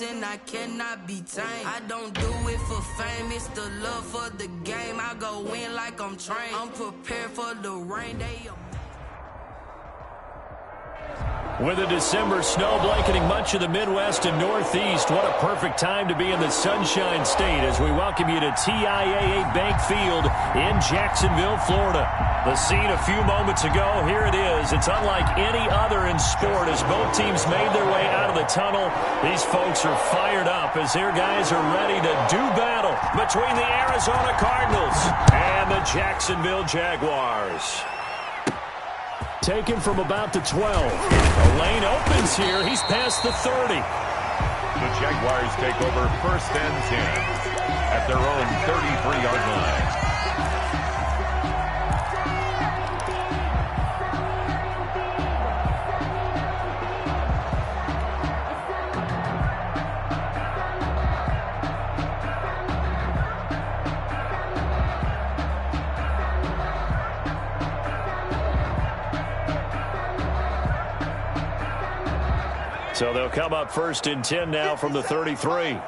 and I cannot be tamed. I don't do it for fame, it's the love for the game. I go in like I'm trained. I'm prepared for the rain. With a December snow blanketing much of the Midwest and Northeast, what a perfect time to be in the Sunshine State as we welcome you to TIAA Bank Field in Jacksonville, Florida. The scene a few moments ago, here it is. It's unlike any other in sport as both teams made their way out of the tunnel. These folks are fired up as their guys are ready to do battle between the Arizona Cardinals and the Jacksonville Jaguars. Taken from about the 12. A lane opens here. He's past the 30. The Jaguars take over 1st and 10 at their own 33-yard line. So they'll come up 1st and 10 now from the 33.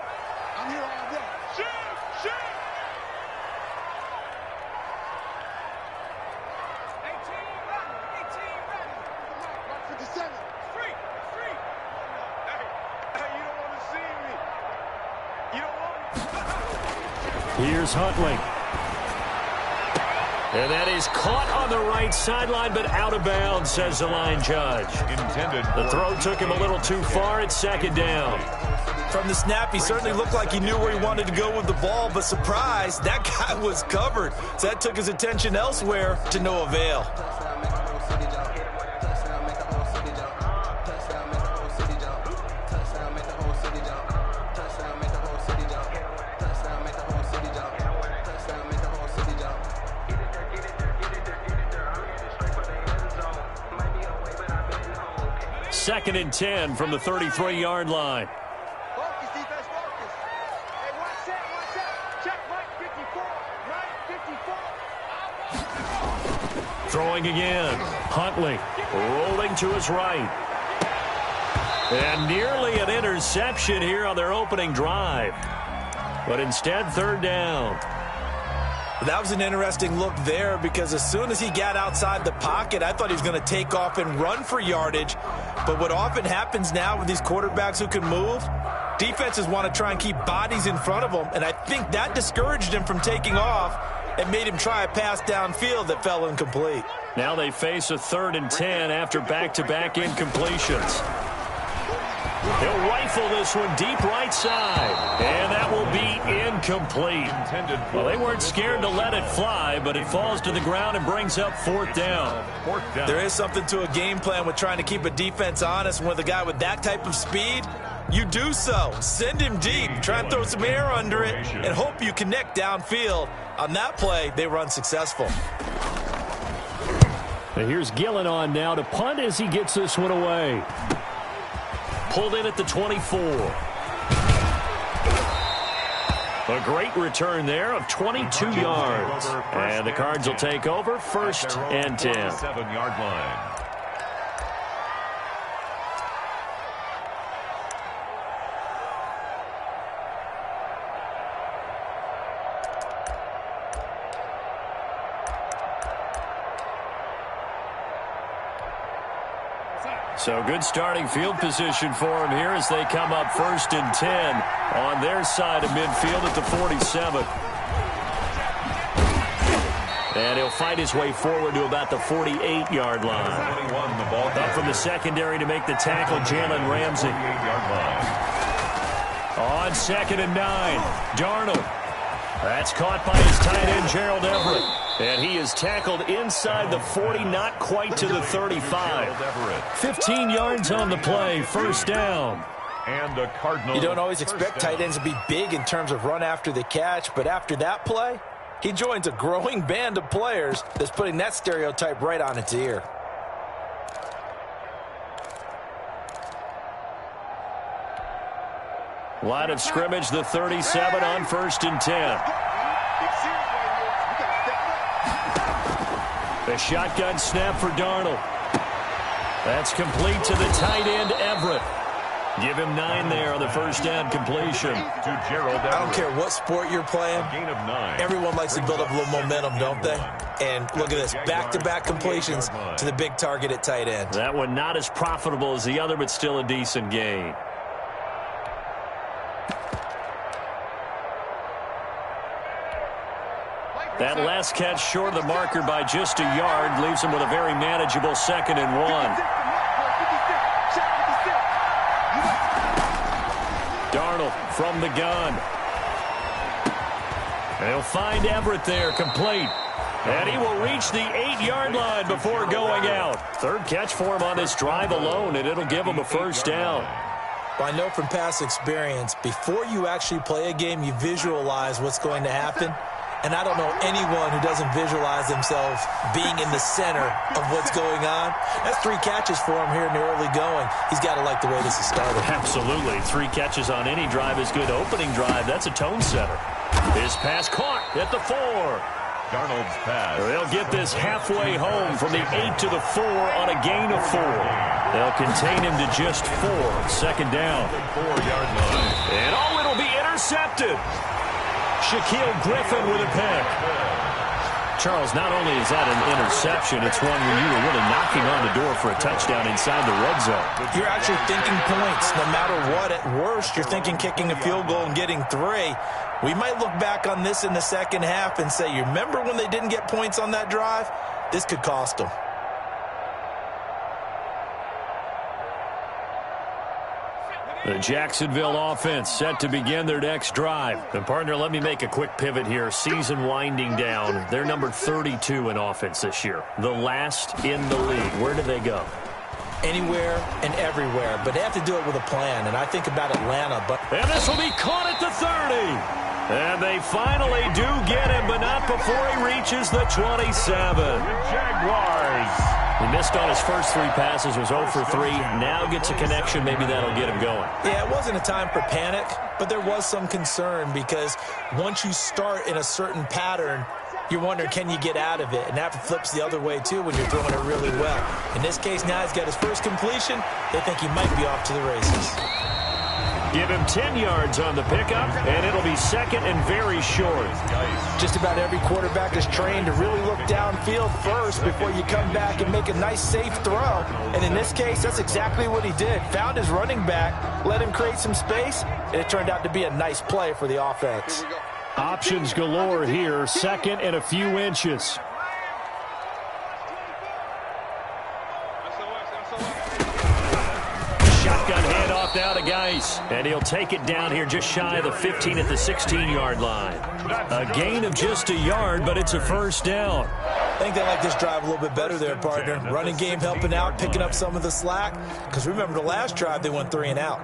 Here's Huntley. And that is caught on the right sideline, but out of bounds, says the line judge. The throw took him a little too far. It's 2nd down. From the snap, he certainly looked like he knew where he wanted to go with the ball, but surprise, that guy was covered. So that took his attention elsewhere to no avail. Second and 10 from the 33-yard line. Focus, defense, focus. Hey, watch that. Check Mike 54. Throwing again. Huntley rolling to his right. And nearly an interception here on their opening drive. But instead, 3rd down. That was an interesting look there because as soon as he got outside the pocket, I thought he was going to take off and run for yardage. But what often happens now with these quarterbacks who can move, defenses want to try and keep bodies in front of them, and I think that discouraged him from taking off and made him try a pass downfield that fell incomplete. Now they face a 3rd and 10 after back-to-back incompletions. He'll rifle this one deep right side, and that will be incomplete. Well, they weren't scared to let it fly, but it falls to the ground and brings up 4th down. There is something to a game plan with trying to keep a defense honest. With a guy with that type of speed, you do so. Send him deep, try and throw some air under it, and hope you connect downfield. On that play, they were unsuccessful. And here's Gillen on now to punt as he gets this one away. Pulled in at the 24. A great return there of 22 yards. And the Cards will take over 1st and 10. 7-yard line. So good starting field position for him here as they come up 1st and 10 on their side of midfield at the 47. And he'll fight his way forward to about the 48-yard line. Up from the secondary to make the tackle, Jalen Ramsey. On 2nd and 9, Darnold. That's caught by his tight end, Gerald Everett. And he is tackled inside the 40, not quite to the 35. 15 yards on the play, 1st down. And a Cardinal. You don't always expect tight ends to be big in terms of run after the catch, but after that play, he joins a growing band of players that's putting that stereotype right on its ear. Line of scrimmage, the 37 on 1st and 10. The shotgun snap for Darnold. That's complete to the tight end, Everett. Give him 9 there on the first down completion. To Gerald. I don't care what sport you're playing. A gain of 9. Everyone likes to build up a little momentum, don't they? And look at this, back-to-back completions to the big target at tight end. That one not as profitable as the other, but still a decent gain. That last catch short of the marker by just a yard leaves him with a very manageable 2nd and 1. Darnold from the gun. And he'll find Everett there, complete. And he will reach the 8-yard line before going out. 3rd catch for him on this drive alone, and it'll give him a first down. Well, I know from past experience, before you actually play a game, you visualize what's going to happen. And I don't know anyone who doesn't visualize themselves being in the center of what's going on. That's 3 catches for him here in the early going. He's got to like the way this is started. Absolutely. 3 catches on any drive is good. Opening drive, that's a tone setter. His pass caught at the 4. Darnold's pass. They'll get this halfway home from the 8 to the 4 on a gain of 4. They'll contain him to just 4. 2nd down. 4-yard line. And it'll be intercepted. Shaquille Griffin with a pick. Charles, not only is that an interception, it's one where you were really knocking on the door for a touchdown inside the red zone. You're actually thinking points. No matter what, at worst, you're thinking kicking a field goal and getting 3. We might look back on this in the second half and say, you remember when they didn't get points on that drive? This could cost them. The Jacksonville offense set to begin their next drive. And, partner, let me make a quick pivot here. Season winding down. They're number 32 in offense this year. The last in the league. Where do they go? Anywhere and everywhere. But they have to do it with a plan. And I think about Atlanta. And this will be caught at the 30. And they finally do get him, but not before he reaches the 27. The Jaguars. He missed on his first 3 passes, was 0 for 3. Now gets a connection. Maybe that'll get him going. Yeah, it wasn't a time for panic, but there was some concern because once you start in a certain pattern, you're wondering, can you get out of it? And that flips the other way, too, when you're throwing it really well. In this case, now he's got his first completion. They think he might be off to the races. Give him 10 yards on the pickup, and it'll be 2nd and very short. Just about every quarterback is trained to really look downfield first before you come back and make a nice, safe throw. And in this case, that's exactly what he did. Found his running back, let him create some space, and it turned out to be a nice play for the offense. Options galore here, 2nd and a few inches. Shotgun handoff now to Geis, and he'll take it down here just shy of the 15 at the 16-yard line. A gain of just a yard, but it's a first down. I think they like this drive a little bit better there, partner. Running game helping out, picking up some of the slack. Because remember the last drive, they went 3 and out.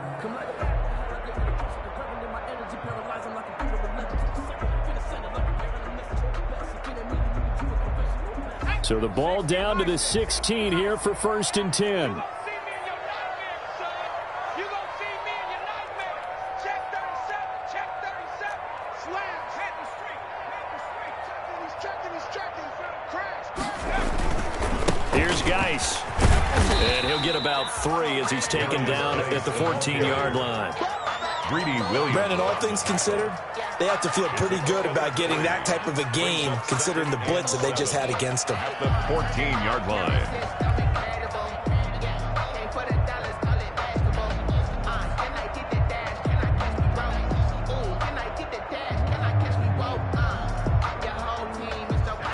So the ball down to the 16 here for 1st and 10. Here's Geis. And he'll get about 3 as he's taken down at the 14-yard line. Greedy Williams. Brandon, all things considered, they have to feel pretty good about getting that type of a game considering the blitz that they just had against them. At the 14-yard line.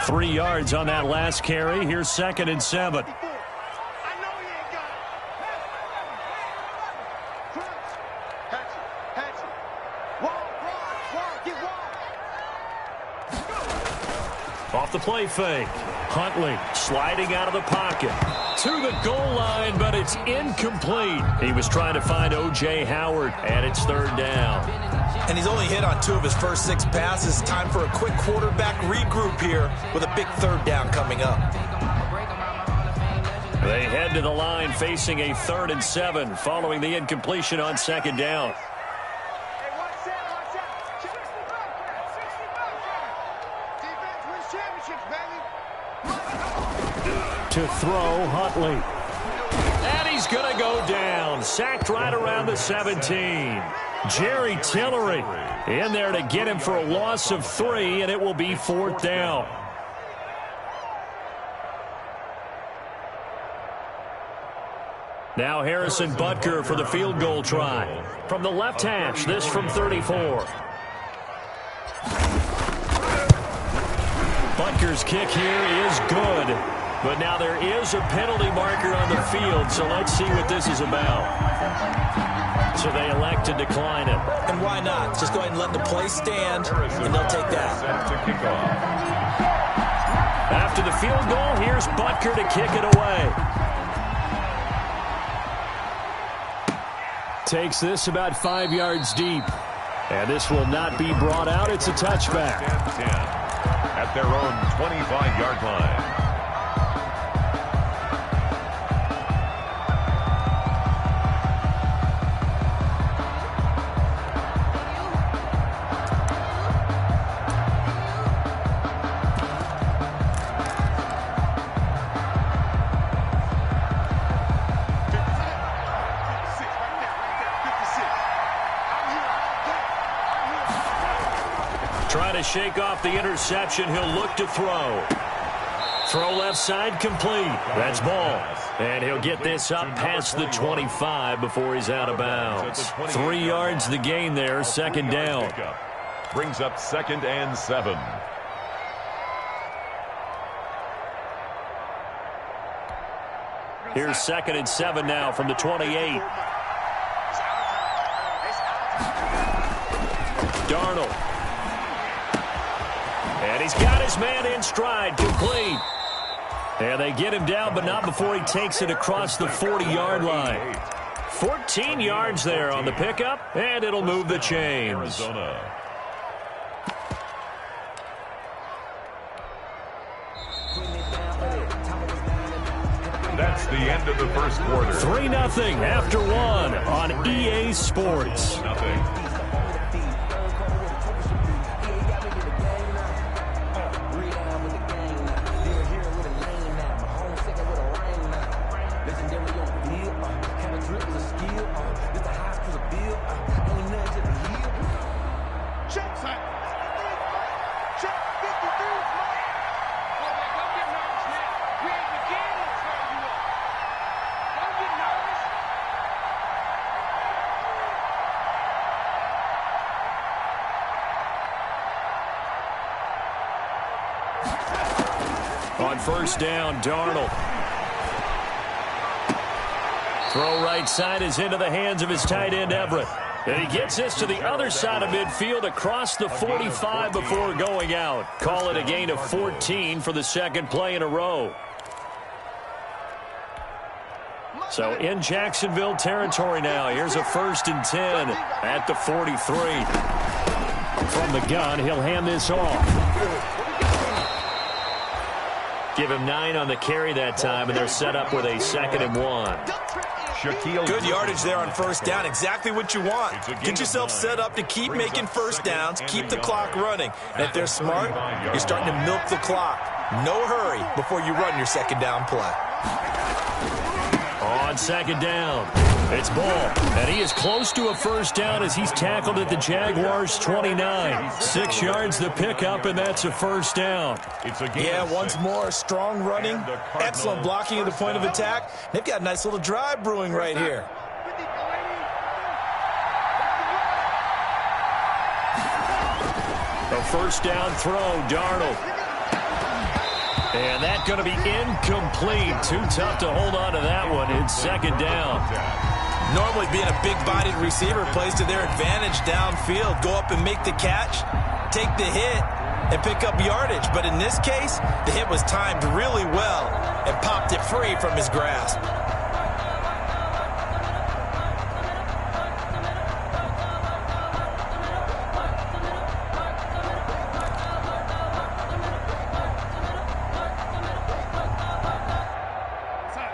Three yards on that last carry. Here's 2nd and 7. Off the play fake. Huntley sliding out of the pocket to the goal line, but it's incomplete. He was trying to find O.J. Howard, and it's 3rd down. And he's only hit on 2 of his first 6 passes. Time for a quick quarterback regroup here with a big 3rd down coming up. They head to the line facing a 3rd and 7 following the incompletion on 2nd down. To throw, Huntley. And he's going to go down. Sacked right around the 17. Jerry Tillery in there to get him for a loss of 3, and it will be 4th down. Now Harrison Butker for the field goal try. From the left hash, this from 34. Butker's kick here is good. But now there is a penalty marker on the field, so let's see what this is about. So they elect to decline it. And why not? Just go ahead and let the play stand, and they'll take that. After the field goal, here's Butker to kick it away. Takes this about 5 yards deep. And this will not be brought out. It's a touchback. 10 at their own 25-yard line. Trying to shake off the interception. He'll look to throw. Throw left side complete. That's ball. And he'll get this up past the 25 before he's out of bounds. 3 yards the gain there, 2nd down. Brings up 2nd and 7. Here's 2nd and 7 now from the 28. Darnold. And he's got his man in stride, complete. And they get him down, but not before he takes it across the 40-yard line. 14 yards there on the pickup, and it'll move the chains. Arizona. That's the end of the first quarter. 3-0 after 1 on EA Sports. Nothing. On first down, Darnold. Throw right side is into the hands of his tight end, Everett. And he gets this to the other side of midfield across the 45 before going out. Call it a gain of 14 for the 2nd play in a row. So in Jacksonville territory now. Here's a 1st and 10 at the 43. From the gun, he'll hand this off. Give him 9 on the carry that time, and they're set up with a 2nd and 1. Good yardage there on first down. Exactly what you want. Get yourself set up to keep making first downs, keep the clock running. And if they're smart, you're starting to milk the clock. No hurry before you run your 2nd down play. On 2nd down, it's Ball. And he is close to a 1st down as he's tackled at the Jaguars' 29. 6 yards the pickup, and that's a 1st down. Yeah, once more, strong running, excellent blocking at the point of attack. They've got a nice little drive brewing right here. A 1st down throw, Darnold. And that's going to be incomplete. Too tough to hold on to that one. It's 2nd down. Normally being a big-bodied receiver plays to their advantage downfield. Go up and make the catch, take the hit, and pick up yardage. But in this case, the hit was timed really well and popped it free from his grasp.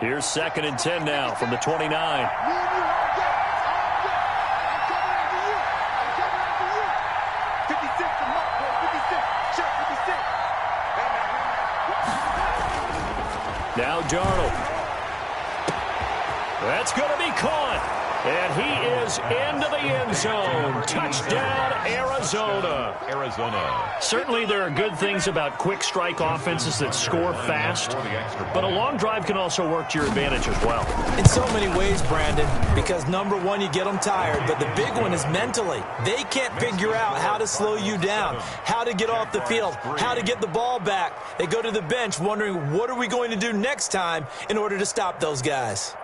Here's 2nd and 10 now from the 29. Now Darnold. That's going to be caught. And he is into the end zone. Touchdown, Arizona. Certainly there are good things about quick strike offenses that score fast, but a long drive can also work to your advantage as well. In so many ways, Brandon, because number one, you get them tired, but the big one is mentally. They can't figure out how to slow you down, how to get off the field, how to get the ball back. They go to the bench wondering, what are we going to do next time in order to stop those guys?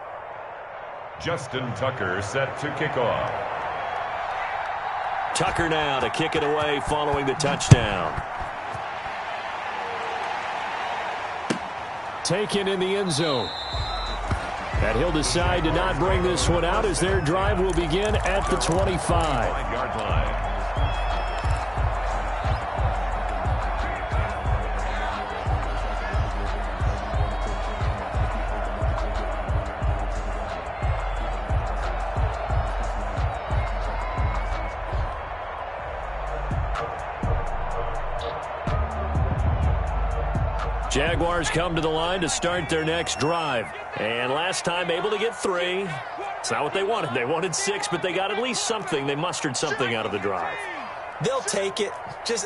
Justin Tucker set to kick off. Tucker now to kick it away following the touchdown. Taken in the end zone. And he'll decide to not bring this one out as their drive will begin at the 25. 5-yard line. Jaguars come to the line to start their next drive. And last time able to get 3. It's not what they wanted. They wanted 6, but they got at least something. They mustered something out of the drive. They'll take it.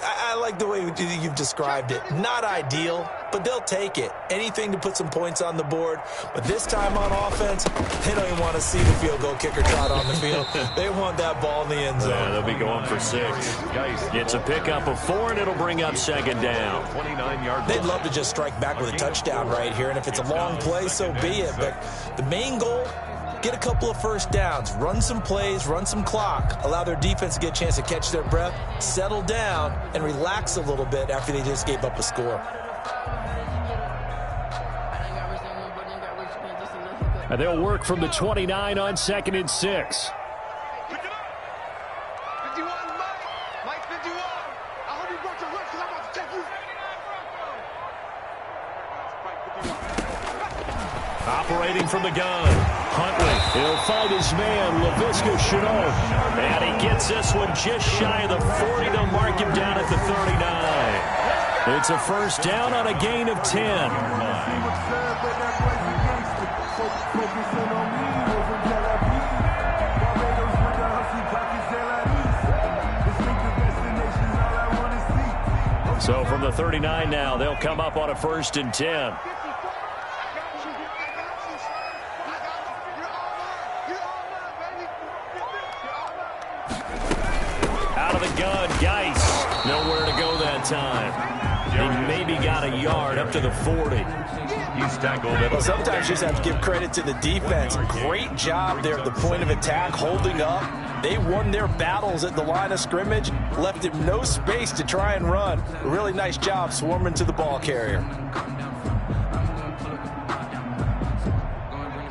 I like the way you've described it. Not ideal, but they'll take it. Anything to put some points on the board. But this time on offense, they don't even want to see the field goal kicker trot on the field. They want that ball in the end zone. Yeah, they'll be going for 6. It's a pickup of 4, and it'll bring up second down. 29-yard. They'd love to just strike back with a touchdown right here, and if it's a long play, so be it. But the main goal, get a couple of first downs, run some plays, run some clock, allow their defense to get a chance to catch their breath, settle down, and relax a little bit after they just gave up a score. And they'll work from the 29 on 2nd and 6. 51, Mike 51. I hope you brought your work because I'm about to take you. Operating from the gun, Huntley. He'll find his man, Laviska Shenault. And he gets this one just shy of the 40. They'll mark him down at the 39. It's a first down on a gain of 10. So from the 39 now, they'll come up on a 1st and 10. Out of the gun, Geis. Nowhere to go that time. He maybe got a yard up to the 40. He's tackled. Well, sometimes you just have to give credit to the defense. Great job there at the point of attack, holding up. They won their battles at the line of scrimmage, left him no space to try and run. A really nice job swarming to the ball carrier.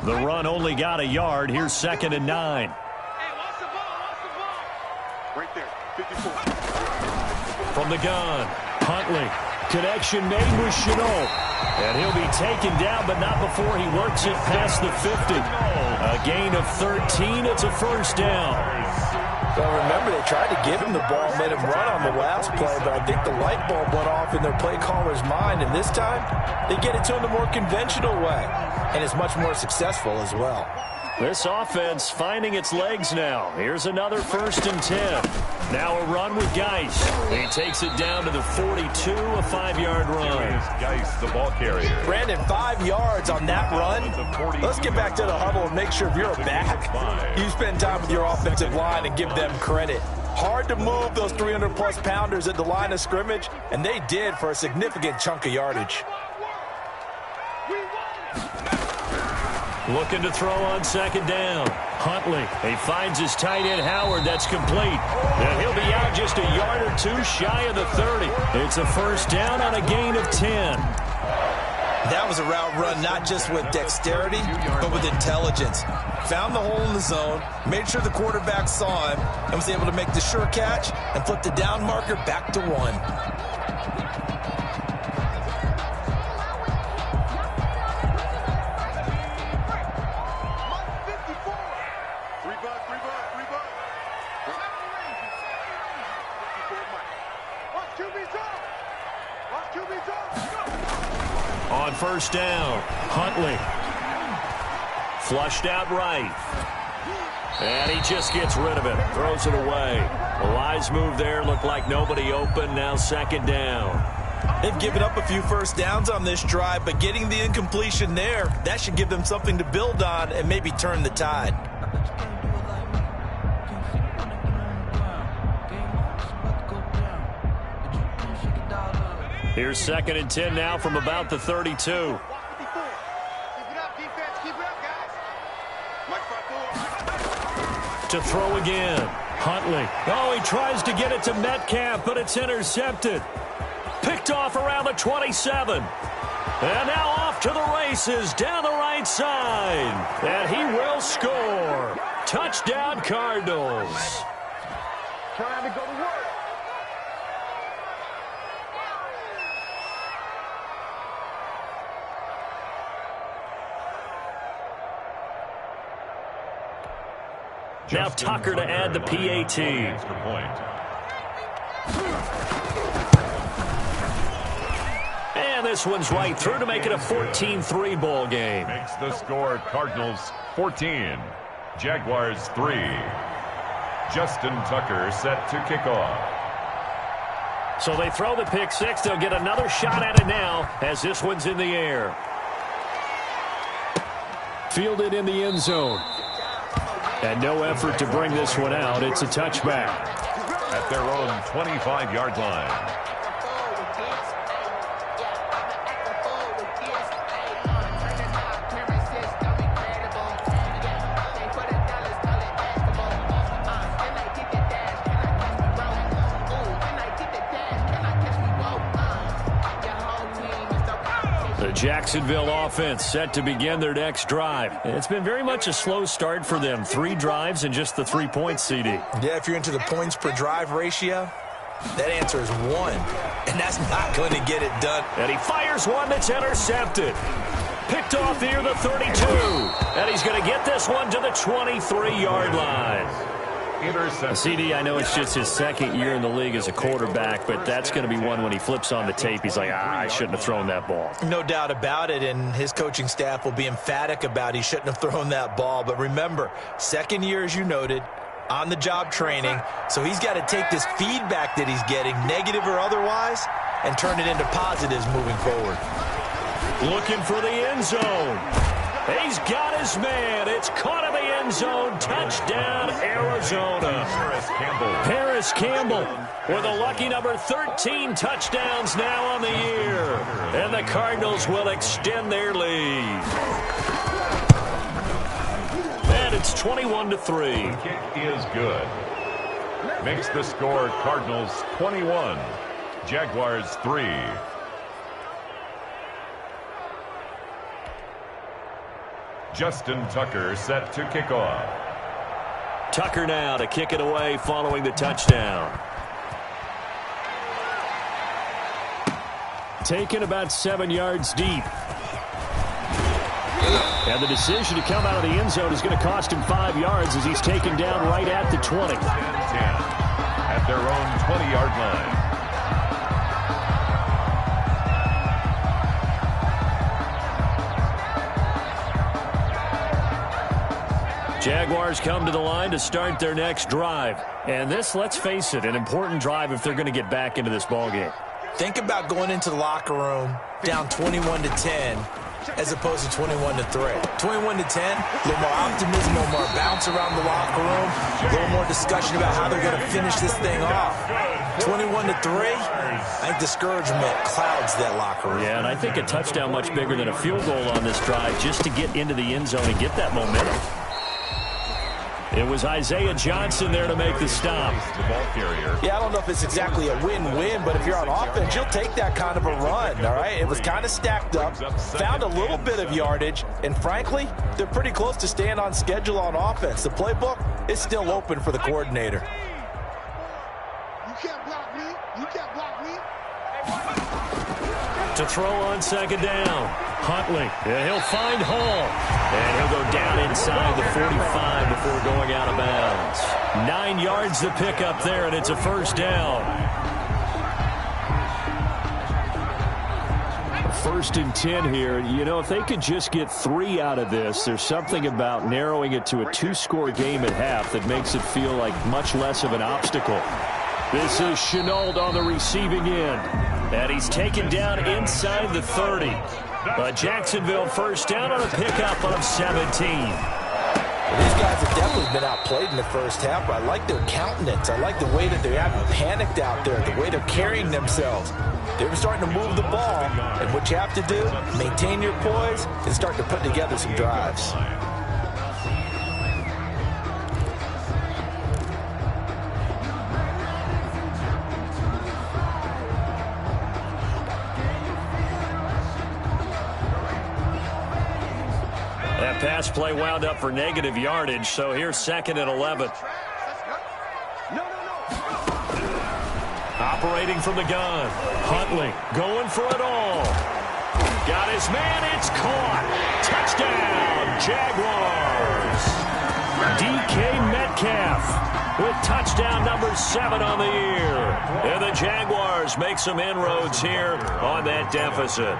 The run only got a yard. Here's 2nd and 9. Hey, watch the ball. Right there, 54. From the gun, Huntley. Connection made with Shenault. And he'll be taken down, but not before he works it past the 50. A gain of 13. It's a first down. Well, remember, they tried to give him the ball, made him run on the last play, but I think the light bulb went off in their play caller's mind, and this time they get it to him the more conventional way, and it's much more successful as well. This offense finding its legs now. Here's another 1st and 10. Now a run with Geis. He takes it down to the 42, a 5-yard run. Geis, the ball carrier. Brandon, 5 yards on that run. Let's get back to the huddle and make sure if you're a back, you spend time with your offensive line and give them credit. Hard to move those 300-plus pounders at the line of scrimmage, and they did for a significant chunk of yardage. Looking to throw on 2nd down. Huntley. He finds his tight end, Howard. That's complete. And he'll be out just a yard or 2 shy of the 30. It's a first down on a gain of 10. That was a route run not just with dexterity, but with intelligence. Found the hole in the zone, made sure the quarterback saw him, and was able to make the sure catch and flip the down marker back to 1. On first down, Huntley Flushed out right. And he just gets rid of it. Throws it away. A wise move there. Looked like nobody open. Now second down. They've given up a few first downs on this drive, but getting the incompletion there, that should give them something to build on and maybe turn the tide. Here's 2nd and 10 now from about the 32. Keep it up, defense. Keep it up, guys. March front 4. To throw again. Huntley. Oh, he tries to get it to Metcalf, but it's intercepted. Picked off around the 27. And now off to the races down the right side. And he will score. Touchdown, Cardinals. Trying to go to work. Now Tucker to add the PAT. Extra point. And this one's right through to make it a 14-3 ball game. Makes the score Cardinals 14, Jaguars 3. Justin Tucker set to kick off. So they throw the pick six. They'll get another shot at it now as this one's in the air. Fielded in the end zone. And no effort to bring this one out. It's a touchback. At their own 25-yard line. Jacksonville offense set to begin their next drive. It's been very much a slow start for them. 3 drives and just the 3 points, CD. Yeah, if you're into the points per drive ratio, that answer is 1. And that's not going to get it done. And he fires one that's intercepted. Picked off near the 32. And he's going to get this one to the 23-yard line. CD, I know it's just his 2nd year in the league as a quarterback, but that's going to be one when he flips on the tape. He's like, I shouldn't have thrown that ball. No doubt about it, and his coaching staff will be emphatic about he shouldn't have thrown that ball. But remember, 2nd year, as you noted, on-the-job training, so he's got to take this feedback that he's getting, negative or otherwise, and turn it into positives moving forward. Looking for the end zone. He's got his man. It's caught in the end zone. Touchdown, Arizona. Paris Campbell with a lucky number 13 touchdowns now on the year. And the Cardinals will extend their lead. And it's 21-3. The kick is good. Makes the score Cardinals 21, Jaguars 3. Justin Tucker set to kick off. Tucker now to kick it away following the touchdown. Taken about 7 yards deep. And the decision to come out of the end zone is going to cost him 5 yards as he's taken down right at the 20. 10 at their own 20-yard line. Jaguars come to the line to start their next drive. And this, let's face it, an important drive if they're going to get back into this ballgame. Think about going into the locker room down 21-10 as opposed to 21-3. 21-10, a little more optimism, a little more bounce around the locker room, a little more discussion about how they're going to finish this thing off. 21-3, I think discouragement clouds that locker room. Yeah, and I think a touchdown much bigger than a field goal on this drive just to get into the end zone and get that momentum. It was Isaiah Johnson there to make the stop. The ball carrier. Yeah, I don't know if it's exactly a win-win, but if you're on offense, you'll take that kind of a run, all right? It was kind of stacked up, found a little bit of yardage, and frankly, they're pretty close to staying on schedule on offense. The playbook is still open for the coordinator. You can't block me. You can't block me. To throw on second down. Huntley. Yeah, he'll find Hall. And he'll go down inside the 45 before going out of bounds. 9 yards to pick up there, and it's a first down. 1st and 10 here. You know, if they could just get 3 out of this, there's something about narrowing it to a 2-score game at half that makes it feel like much less of an obstacle. This is Chenault on the receiving end. And he's taken down inside the 30. But Jacksonville first down on a pickup of 17. These guys have definitely been outplayed in the first half, but I like their countenance. I like the way that they haven't panicked out there, the way they're carrying themselves. They're starting to move the ball, and what you have to do, maintain your poise and start to put together some drives. That pass play wound up for negative yardage, so here's 2nd and 11. Operating from the gun. Huntley going for it all. Got his man. It's caught. Touchdown, Jaguars. DK Metcalf with touchdown number 7 on the year. And the Jaguars make some inroads here on that deficit.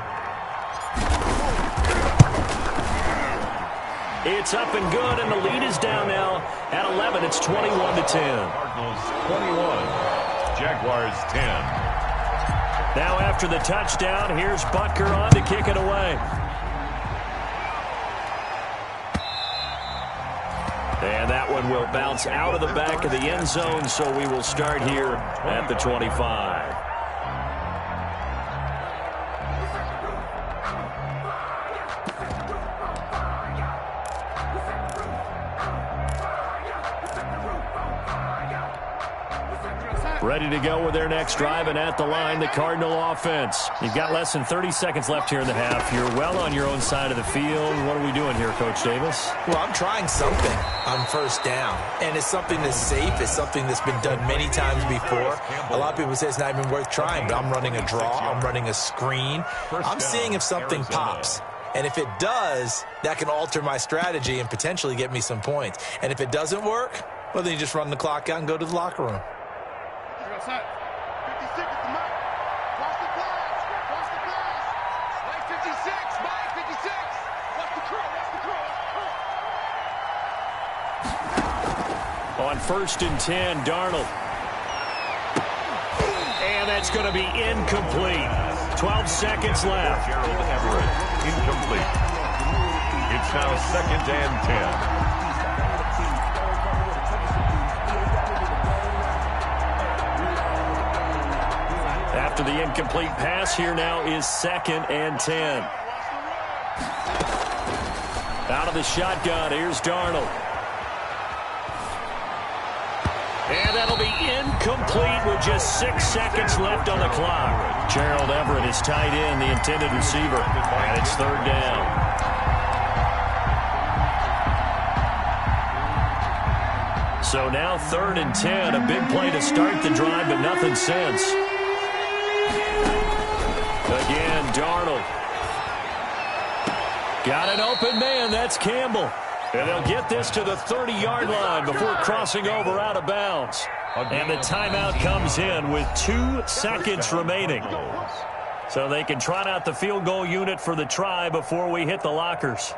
It's up and good, and the lead is down now at 11. It's 21-10. Cardinals 21, Jaguars 10. Now after the touchdown, here's Butker on to kick it away. And that one will bounce out of the back of the end zone, so we will start here at the 25. Ready to go with their next drive, and at the line, the Cardinal offense. You've got less than 30 seconds left here in the half. You're well on your own side of the field. What are we doing here, Coach Davis? Well, I'm trying something on first down, and it's something that's safe. It's something that's been done many times before. A lot of people say it's not even worth trying, but I'm running a draw. I'm running a screen. I'm seeing if something pops. And if it does, that can alter my strategy and potentially get me some points. And if it doesn't work, well, then you just run the clock out and go to the locker room. 56 at the mark. Cross the glass. Cross the glass. Mike 56. Mike 56. What's the crow? What's the crow? On 1st and 10, Darnold. And that's going to be incomplete. 12 seconds left. Gerald Everett, incomplete. It's now 2nd and 10. After the incomplete pass, here now is 2nd and 10. Out of the shotgun, here's Darnold. And that'll be incomplete with just 6 seconds left on the clock. Gerald Everett is tied in, the intended receiver, and it's 3rd down. So now 3rd and 10, a big play to start the drive, but nothing since. Again, Darnold. Got an open man. That's Campbell. And they'll get this to the 30-yard line before crossing over out of bounds. And the timeout comes in with 2 seconds remaining. So they can trot out the field goal unit for the try before we hit the lockers.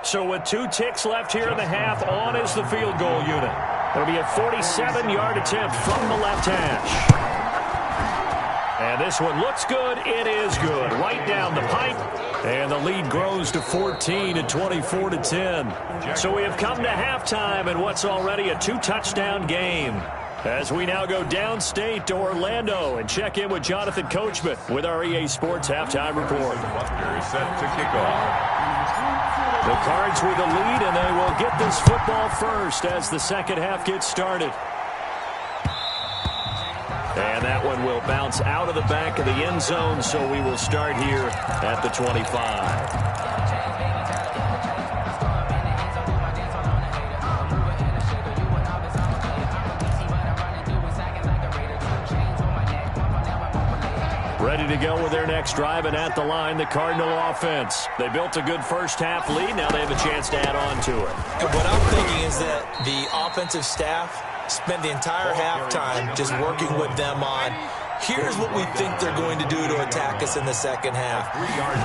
So with 2 ticks left here in the half, on is the field goal unit. It'll be a 47-yard attempt from the left hash. And this one looks good. It is good. Right down the pipe. And the lead grows to 14 at 24-10. So we have come to halftime in what's already a 2-touchdown game. As we now go downstate to Orlando and check in with Jonathan Coachman with our EA Sports Halftime Report. Butker is set to kick off. The Cards with the lead, and they will get this football first as the second half gets started. And that one will bounce out of the back of the end zone, so we will start here at the 25. Ready to go with their next drive, and at the line, the Cardinal offense. They built a good first half lead. Now they have a chance to add on to it. And what I'm thinking is that the offensive staff spent the entire halftime just working with them on Here's what we think they're going to do to attack us in the second half.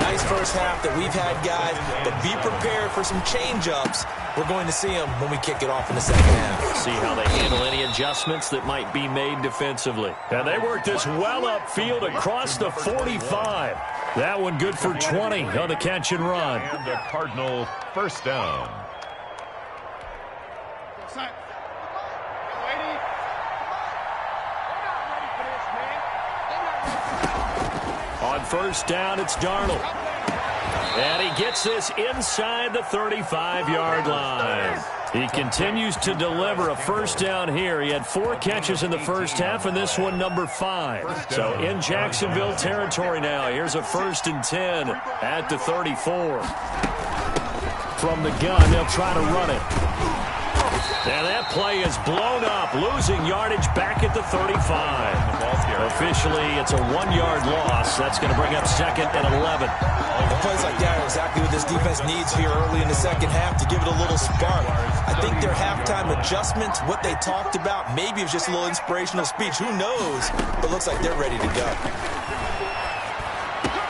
Nice first half that we've had, guys, but be prepared for some change-ups. We're going to see them when we kick it off in the second half. See how they handle any adjustments that might be made defensively. And they work this well upfield across the 45. That one good for 20 on the catch and run. And a Cardinal first down. On first down, it's Darnold. And he gets this inside the 35-yard line. He continues to deliver a first down here. He had 4 catches in the first half, and this one number 5. So in Jacksonville territory now. Here's a 1st and 10 at the 34. From the gun, they'll try to run it. And that play is blown up, losing yardage back at the 35. Officially, it's a 1-yard loss. That's going to bring up 2nd and 11. Plays like that are exactly what this defense needs here early in the second half to give it a little spark. I think their halftime adjustment, what they talked about, maybe it was just a little inspirational speech. Who knows? But it looks like they're ready to go.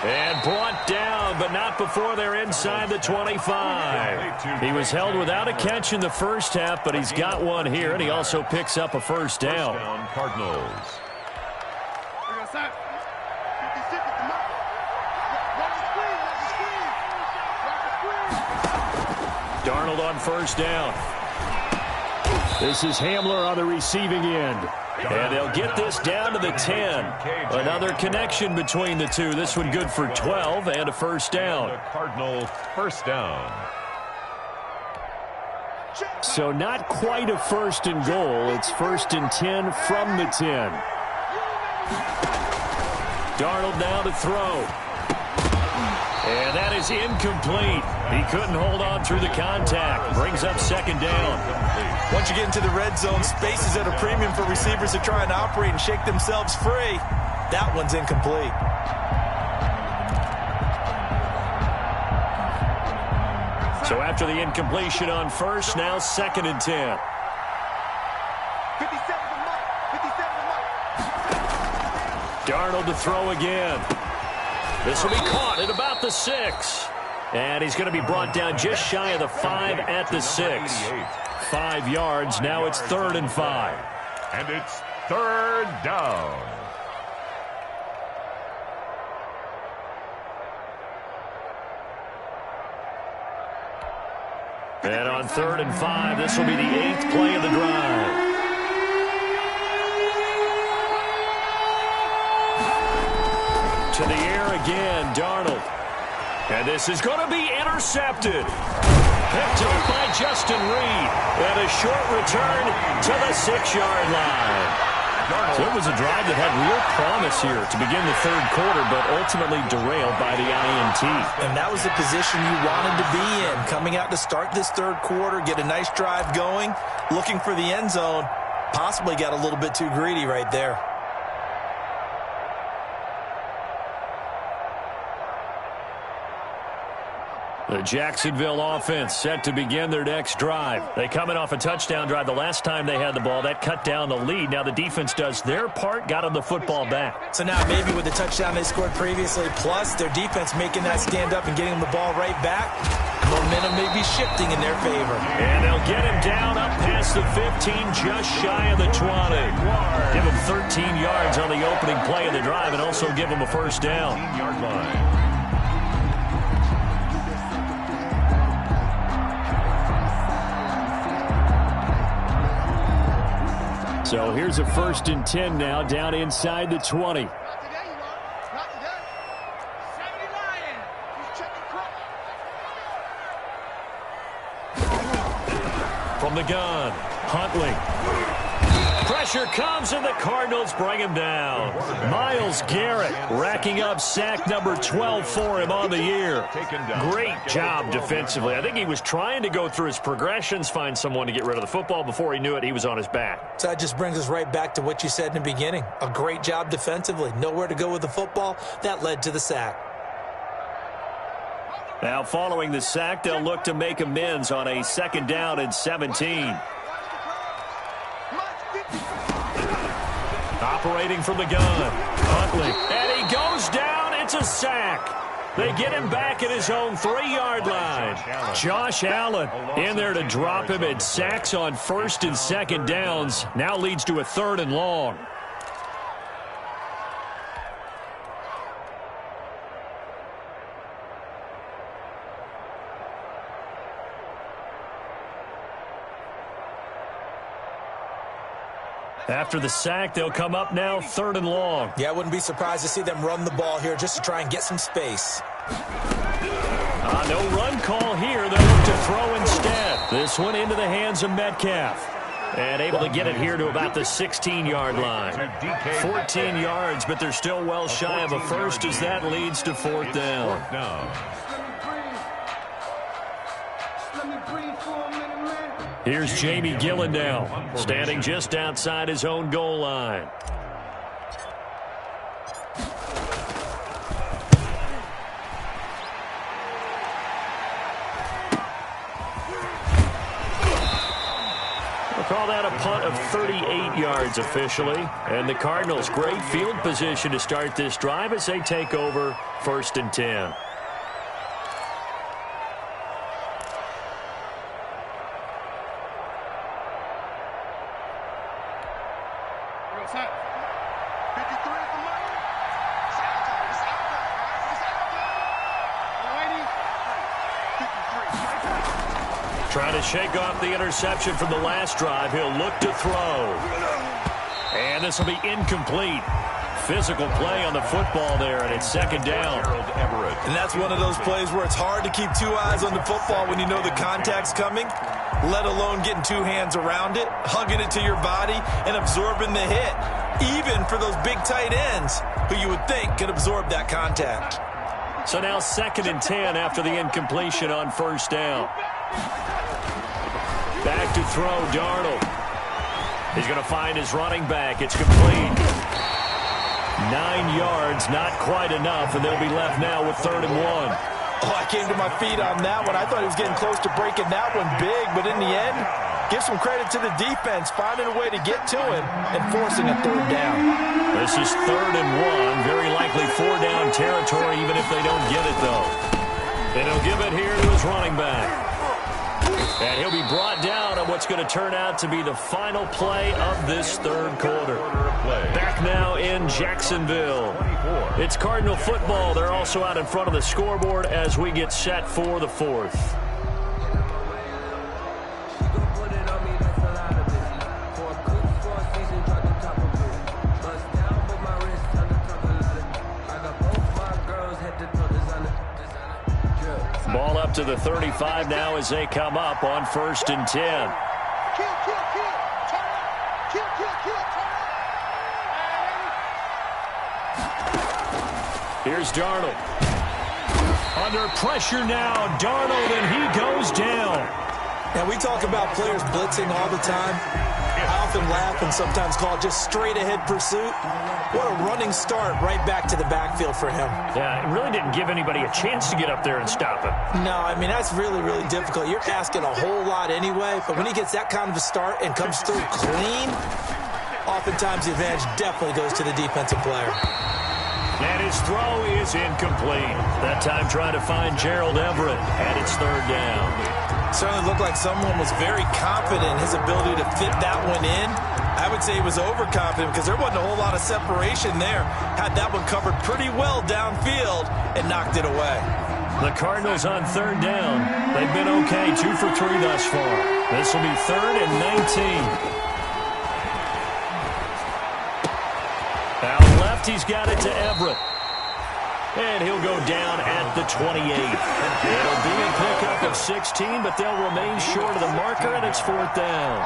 And brought down, but not before they're inside the 25. He was held without a catch in the first half, but he's got one here, and he also picks up a first down. First down, Cardinals. Darnold on first down. This is Hamler on the receiving end. And they'll get this down to the 10. Another connection between the two. This one good for 12 and a first down. Cardinal first down. So not quite a 1st and goal. It's 1st and 10 from the 10. Darnold now to throw. And that is incomplete. He couldn't hold on through the contact. Brings up 2nd down. Once you get into the red zone, space is at a premium for receivers to try and operate and shake themselves free. That one's incomplete. So after the incompletion on first, now 2nd and 10. 57 to Mike. 57 to Mike. Darnold to throw again. This will be caught at about the 6. And he's going to be brought down just shy of the 5 at the 6. 5 yards. Now it's 3rd and 5. And it's 3rd down. And on 3rd and 5, this will be the 8th play of the drive. To the air again, Darnold. And this is going to be intercepted. Picked up by Justin Reed. And a short return to the 6-yard line. So it was a drive that had real promise here to begin the 3rd quarter, but ultimately derailed by the INT. And that was the position you wanted to be in. Coming out to start this 3rd quarter, get a nice drive going, looking for the end zone. Possibly got a little bit too greedy right there. The Jacksonville offense set to begin their next drive. They coming off a touchdown drive the last time they had the ball. That cut down the lead. Now the defense does their part, got them the football back. So now maybe with the touchdown they scored previously, plus their defense making that stand up and getting them the ball right back, momentum may be shifting in their favor. And they'll get him down up past the 15, just shy of the 20. Give him 13 yards on the opening play of the drive and also give him a first down. 15-yard line. So here's a 1st and 10 now, down inside the 20. Not today, you are. Not today. 70 Lion. Just checking crop. From the gun, Huntley. Pressure comes, and the Cardinals bring him down. Myles Garrett racking up sack number 12 for him on the year. Great job defensively. I think he was trying to go through his progressions, find someone to get rid of the football. Before he knew it, he was on his back. So that just brings us right back to what you said in the beginning. A great job defensively. Nowhere to go with the football. That led to the sack. Now following the sack, they'll look to make amends on a 2nd down and 17. Operating from the gun. Huntley. And he goes down. It's a sack. They get him back at his own 3-yard line. Josh Allen in there to drop him, and sacks on 1st and 2nd downs. Now leads to a 3rd and long. After the sack, they'll come up now 3rd and long. Yeah, I wouldn't be surprised to see them run the ball here just to try and get some space. No run call here. They'll look to throw instead. This one into the hands of Metcalf. And able to get it here to about the 16-yard line. 14 yards, but they're still well shy of a first as that leads to 4th down. Here's Jamie Gillen now, standing just outside his own goal line. We'll call that a punt of 38 yards officially. And the Cardinals, great field position to start this drive as they take over 1st and 10. Trying to shake off the interception from the last drive. He'll look to throw. And this will be incomplete. Physical play on the football there, and it's 2nd down. And that's one of those plays where it's hard to keep 2 eyes on the football when you know the contact's coming, let alone getting 2 hands around it, hugging it to your body, and absorbing the hit, even for those big tight ends who you would think could absorb that contact. So now 2nd and 10 after the incompletion on 1st down. Back to throw, Darnold. He's going to find his running back. It's complete. 9 yards, not quite enough, and they'll be left now with 3rd and 1. Oh, I came to my feet on that one. I thought he was getting close to breaking that one big, but in the end, give some credit to the defense, finding a way to get to him and forcing a 3rd down. This is 3rd and 1, very likely 4-down territory, even if they don't get it, though. And he'll give it here to his running back. And he'll be brought down on what's going to turn out to be the final play of this 3rd quarter. Back now in Jacksonville. It's Cardinal football. They're also out in front of the scoreboard as we get set for the 4th. Ball up to the 35 now as they come up on 1st and 10. Here's Darnold. Under pressure now, Darnold, and he goes down. Now, we talk about players blitzing all the time. I often laugh and sometimes call it just straight-ahead pursuit. What a running start right back to the backfield for him. Yeah, it really didn't give anybody a chance to get up there and stop him. No, I mean, that's really, really difficult. You're asking a whole lot anyway, but when he gets that kind of a start and comes through clean, oftentimes the advantage definitely goes to the defensive player. And his throw is incomplete. That time trying to find Gerald Everett, and it's 3rd down. Certainly looked like someone was very confident in his ability to fit that one in. I would say he was overconfident because there wasn't a whole lot of separation there. Had that one covered pretty well downfield and knocked it away. The Cardinals on 3rd down. They've been okay, 2 for 3 thus far. This will be 3rd and 19. Out left, he's got it to Everett. And he'll go down at the 28. It'll be a pickup of 16, but they'll remain short of the marker, and it's 4th down.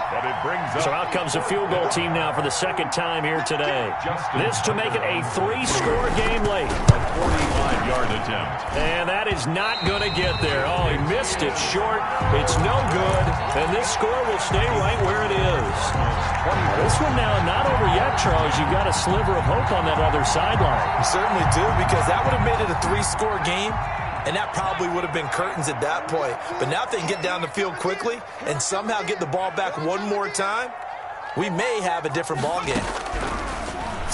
So out comes the field goal team now for the 2nd time here today. This to make it a 3-score game late. A 45-yard attempt. And that is not going to get there. Oh, he missed it short. It's no good, and this score will stay right where it is. This one now not over yet, Charles. You've got a sliver of hope on that other sideline. You certainly do, because that would have made it a 3-score game, and that probably would have been curtains at that point. But now if they can get down the field quickly and somehow get the ball back one more time, we may have a different ball game.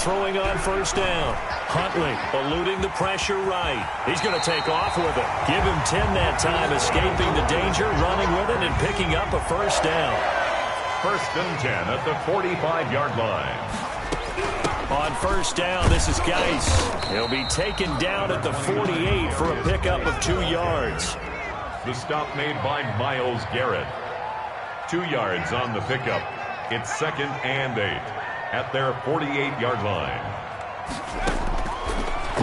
throwing on first down. Huntley eluding the pressure right. He's going to take off with it. Give him 10 that time, escaping the danger, running with it, and picking up a first down. First and 10 at the 45-yard line. On first down, this is Geis. He'll be taken down at the 48 for a pickup of 2 yards. The stop made by Myles Garrett. 2 yards on the pickup. It's 2nd and 8 at their 48-yard line.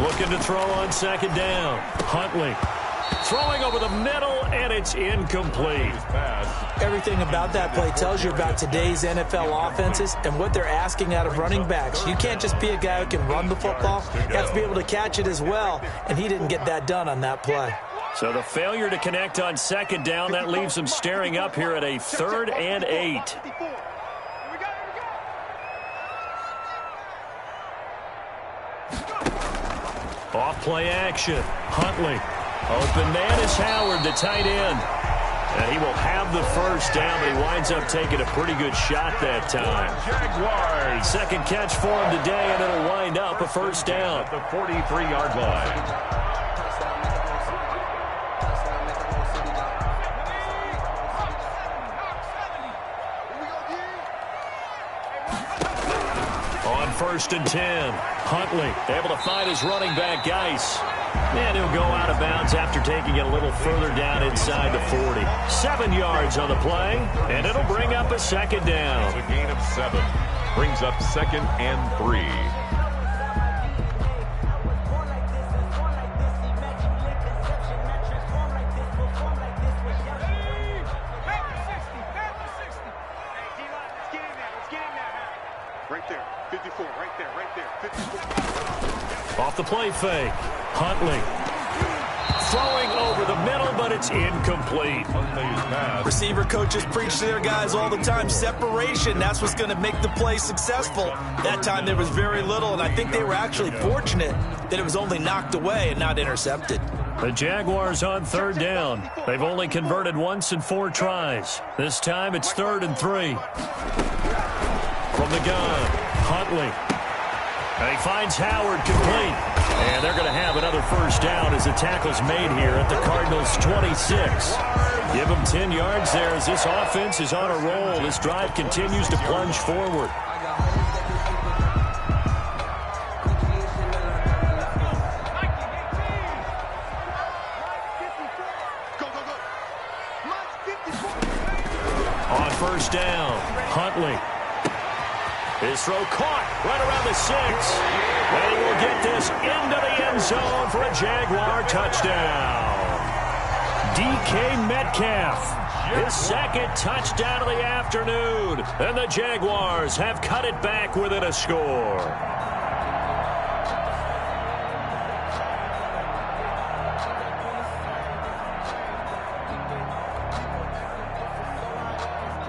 Looking to throw on second down. Huntley throwing over the middle, and it's incomplete. Everything about that play tells you about today's NFL offenses and what they're asking out of running backs. You can't just be a guy who can run the football. You have to be able to catch it as well, and he didn't get that done on that play. So the failure to connect on second down, that leaves him staring up here at a 3rd and 8. Off play action. Huntley. Open man is Howard, the tight end. And he will have the first down, but he winds up taking a pretty good shot that time. Jaguars. Second catch for him today, and it'll wind up a first down. At the 43-yard line. First and 10. Huntley able to find his running back, Geis. And he'll go out of bounds after taking it a little further down inside the 40. 7 yards on the play, and it'll bring up a second down. It's a gain of 7. Brings up 2nd and 3. Right there, 54, right there, 54. Off the play fake. Huntley throwing over the middle, but it's incomplete. Receiver coaches preach to their guys all the time. Separation, that's what's going to make the play successful. That time there was very little, and I think they were actually fortunate that it was only knocked away and not intercepted. The Jaguars on third down. They've only converted once in 4 tries. This time it's 3rd and 3. From the gun, Huntley. And he finds Howard complete. And they're going to have another first down as the tackle's made here at the Cardinals' 26. Give them 10 yards there as this offense is on a roll. This drive continues to plunge forward. On first down, Huntley. His throw caught right around the 6. And he will get this into the end zone for a Jaguar touchdown. DK Metcalf, his 2nd touchdown of the afternoon. And the Jaguars have cut it back within a score.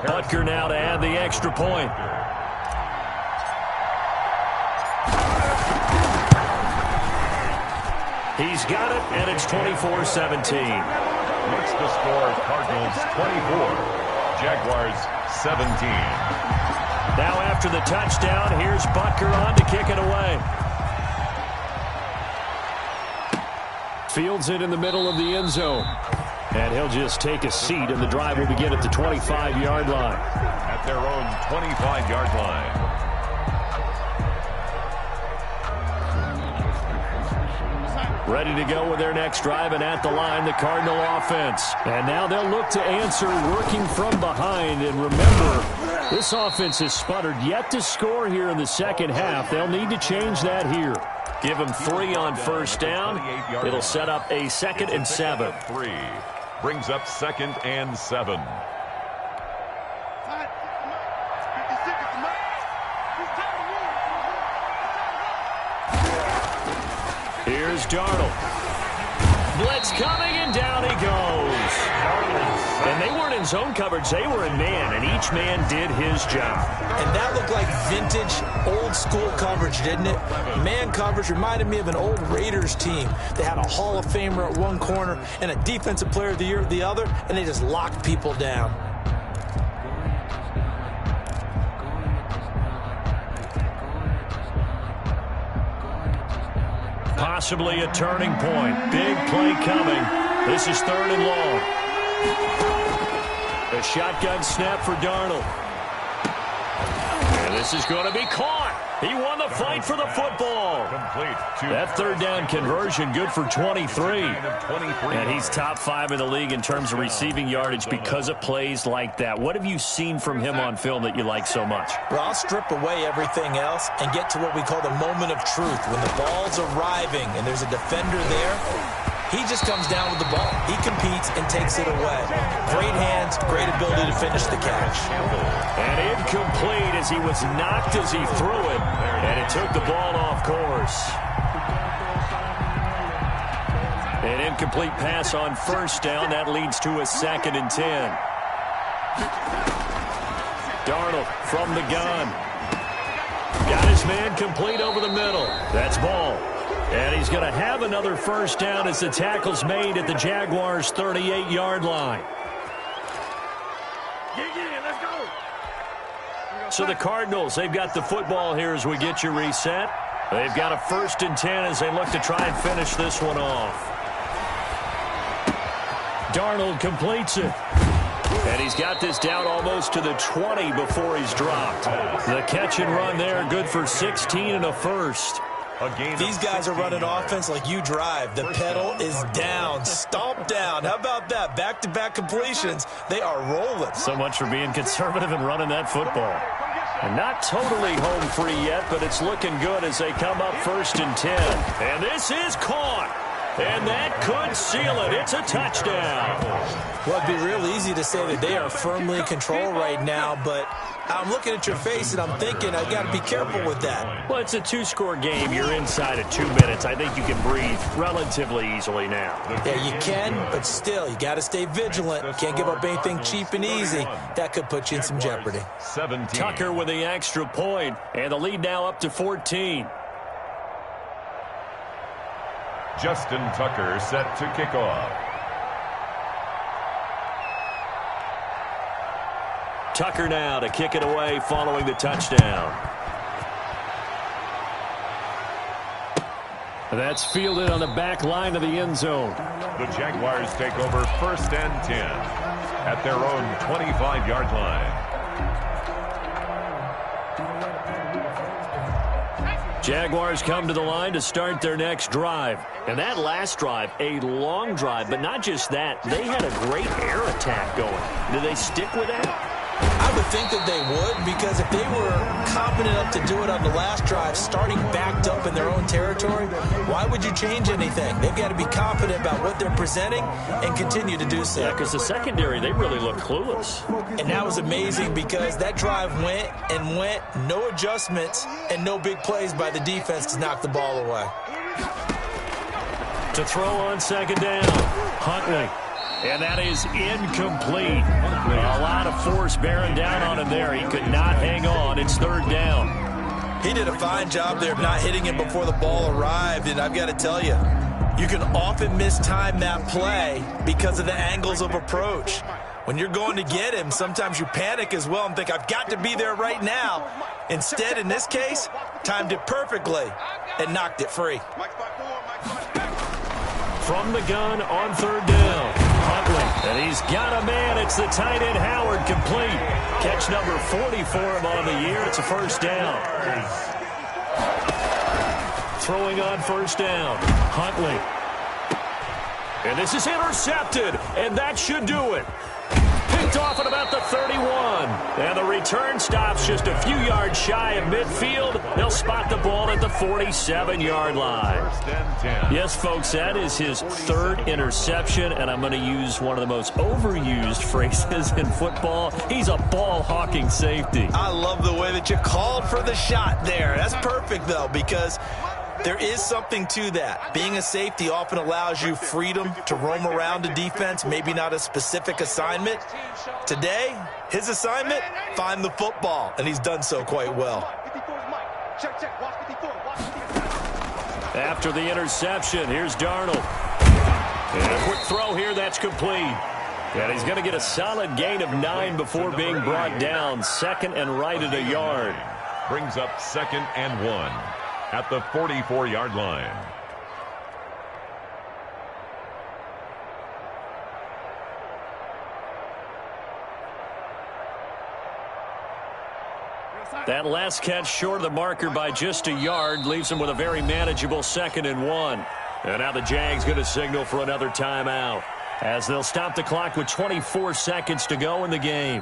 Butker now to add the extra point. He's got it, and it's 24-17. What's the score? Cardinals 24, Jaguars 17. Now after the touchdown, here's Butker on to kick it away. Fields it in the middle of the end zone. And he'll just take a seat, and the drive will begin at the 25-yard line. At their own 25-yard line. Ready to go with their next drive, and at the line, the Cardinal offense. And now they'll look to answer working from behind. And remember, this offense has sputtered yet to score here in the second half. They'll need to change that here. Give them 3 on first down. It'll set up a 2nd and 7. 3 brings up 2nd and 7. Here's Darnold. Blitz coming, and down he goes. And they weren't in zone coverage. They were in man, and each man did his job. And that looked like vintage, old-school coverage, didn't it? Man coverage reminded me of an old Raiders team. They had a Hall of Famer at one corner and a Defensive Player of the Year at the other, and they just locked people down. Possibly a turning point. Big play coming. This is 3rd and long. A shotgun snap for Darnold. And this is going to be caught. He won the fight for the football. That 3rd down conversion good for 23. And he's top 5 in the league in terms of receiving yardage because of plays like that. What have you seen from him on film that you like so much? Well, I'll strip away everything else and get to what we call the moment of truth. When the ball's arriving and there's a defender there, he just comes down with the ball. He competes and takes it away. Great hands, great ability to finish the catch. And incomplete as he was knocked as he threw it. And it took the ball off course. An incomplete pass on 1st down. That leads to a 2nd and 10. Darnold from the gun. Got his man complete over the middle. That's ball. And he's going to have another 1st down as the tackle's made at the Jaguars' 38-yard line. So the Cardinals, they've got the football here as we get you reset. They've got a 1st and 10 as they look to try and finish this one off. Darnold completes it. And he's got this down almost to the 20 before he's dropped. The catch and run there, good for 16 and a 1st. These guys are running offense like you drive. The pedal is down, stomp down. How about that? Back-to-back completions. They are rolling. So much for being conservative and running that football. And not totally home free yet, but it's looking good as they come up 1st and 10. And this is caught. And that could seal it. It's a touchdown. Well, it'd be real easy to say that they are firmly in control right now, but I'm looking at your face and I'm thinking I got to be careful with that. Well, it's a 2-score game. You're inside of 2 minutes. I think you can breathe relatively easily now. Yeah, you can, but still, you got to stay vigilant. Can't give up anything cheap and easy. That could put you in some jeopardy. 17. Tucker with the extra point, and the lead now up to 14. Justin Tucker set to kick off. Tucker now to kick it away following the touchdown. That's fielded on the back line of the end zone. The Jaguars take over 1st and 10 at their own 25-yard line. Jaguars come to the line to start their next drive. And that last drive, a long drive, but not just that. They had a great air attack going. Do they stick with that? I would think that they would, because if they were confident enough to do it on the last drive, starting backed up in their own territory, why would you change anything? They've got to be confident about what they're presenting and continue to do so. Yeah, because the secondary, they really look clueless. And that was amazing because that drive went and went, no adjustments and no big plays by the defense to knock the ball away. To throw on 2nd down, Huntley. And that is incomplete. A lot of force bearing down on him there. He could not hang on. It's 3rd down. He did a fine job there of not hitting him before the ball arrived. And I've got to tell you, you can often mistime that play because of the angles of approach. When you're going to get him, sometimes you panic as well and think, I've got to be there right now. Instead, in this case, timed it perfectly and knocked it free. From the gun on 3rd down. Huntley, and he's got a man. It's the tight end Howard, complete. Catch number 40 for him on the year. It's a 1st down. Throwing on 1st down. Huntley. And this is intercepted, and that should do it. Picked off at about the 31. And the return stops just a few yards shy of midfield. They'll spot the ball at the 47-yard line. Yes, folks, that is his 3rd interception, and I'm going to use one of the most overused phrases in football. He's a ball-hawking safety. I love the way that you called for the shot there. That's perfect, though, because there is something to that. Being a safety often allows you freedom to roam around a defense, maybe not a specific assignment. Today, his assignment, find the football, and he's done so quite well. After the interception, here's Darnold. And a quick throw here, that's complete. And he's going to get a solid gain of 9 before being brought down. 2nd and right at a yard. Brings up 2nd and 1. At the 44-yard line. That last catch short of the marker by just a yard leaves him with a very manageable 2nd and 1. And now the Jags going to signal for another timeout as they'll stop the clock with 24 seconds to go in the game.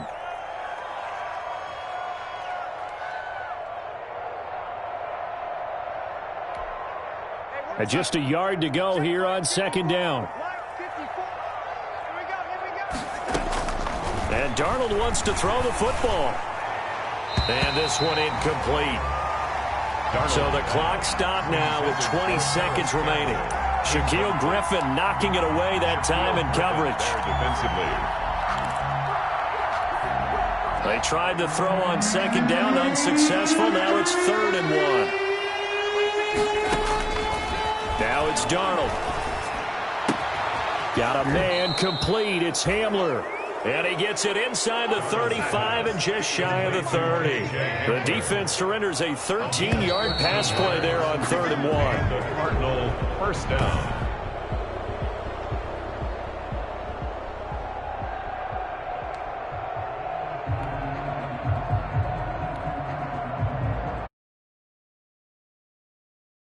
And just a yard to go here on 2nd down. And Darnold wants to throw the football. And this one incomplete. So the clock stopped now with 20 seconds remaining. Shaquille Griffin knocking it away that time in coverage. They tried to throw on 2nd down, unsuccessful. Now it's 3rd and 1. Now it's Darnold. Got a man complete. It's Hamler. And he gets it inside the 35 and just shy of the 30. The defense surrenders a 13-yard pass play there on 3rd and 1. The Cardinal first down.